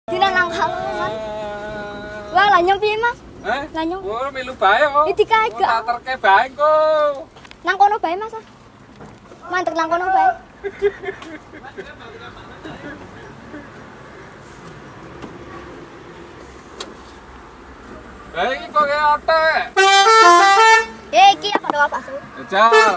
Dina nang halaman. Wah, lah nyong piye, Mas? Lah nyong. Oh, melu bae kok. Iki kae gak. Taterke bae kok. Nang kono bae, Mas. Mantek nang kono bae. Iki kok ya otek. Iki apa doa Pak Su? Jajal.